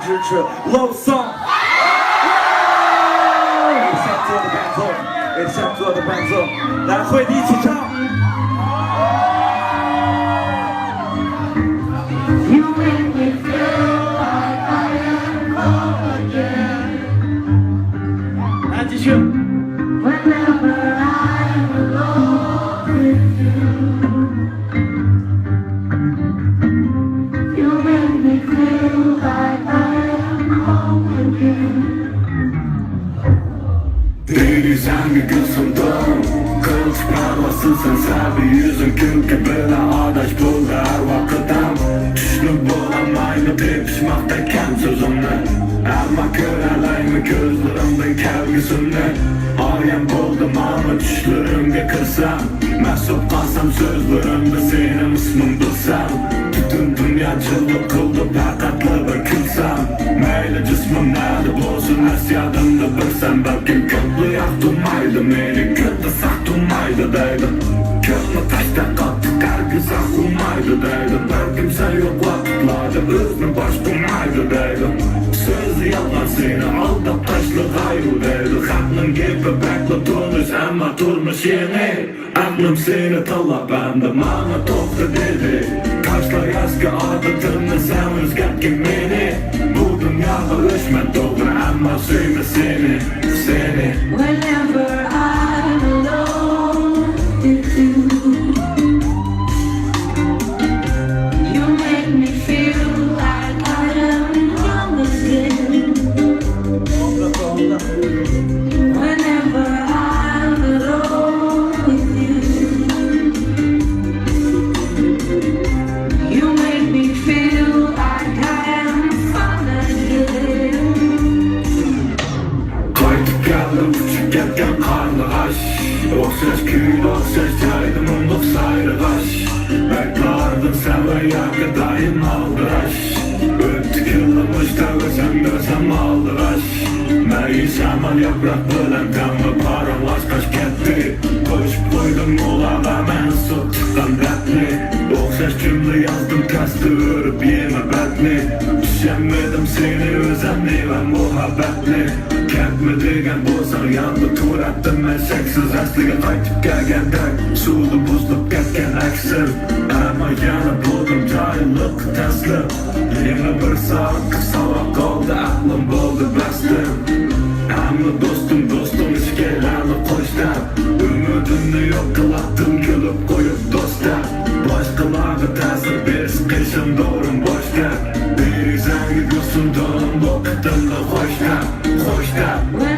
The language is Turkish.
支持 Love Song。给上座的伴奏，来会一起唱。来继续。Deli sanki gözümden Kılıç parması sen sabi yüzün kül böyle adaş buldu her vakitem Düşlük bulamayını tepişmaktayken sözümle Ama körelayımı gözlerimden kelgisinde Ayan buldum ama düşlerimge kırsam Mesut kalsam sözlerimde senin ismin bilsem Bütün dünya çıllık kıldı pakatlı bir külsem Meyle cismim nerede bulsun esyadımda bilsem Belki köklü yaktırmaydı meni kötü saktırmaydı deydim Köklü taşta katı kargıza kurmaydı deydim Belkim sen yok vakitlarda özünü baş bulmaydı deydim Sözü yalan seni aldap taşlı gayrı deydi Haklım gibi bekle durmuş ama durmuş yeni Aklım seni talap bende bana toptu dedi Taşla yazgı adıtını sen özgetkin beni Bu dünyada ölçme doğru ama suyma seni Whenever I'm alone with you You make me feel like I am young again Whenever I'm alone with you You make me feel like I am fun again Kaytıp geldim küçük yetken karnı aş O ses küyle o ses çaydım umluk sayrı kaş Beklerdin sen ve yakı daim aldıraş Öptük yıllamış da sen görsem aldıraş Meğis aman yaprak bölen kanlı paramlaş kaç ketti Koşup koydum ulan hemen su çıkan dertli O ses cümle yazdım kastı örüp yeme betli Düşemedim seni özenli ve muhabbetli Kentme degen bozar yandı tur ettim ben seksiz asliga qaytib kelganda Suvli buzlub ketgan aksim Ama yana buldum joyliq taslim Yana bir soat qisaloq qoldi aqlim bo'ldi bastim Hamma do'stim ishkalarni qo'shdim Umidimni yo'q qilatdim kulib qo'yib do'stim Boshqalarga ta'sir berish qishim doğrum boshqa Derizangi gulsimdan o'qitdim qo'shdim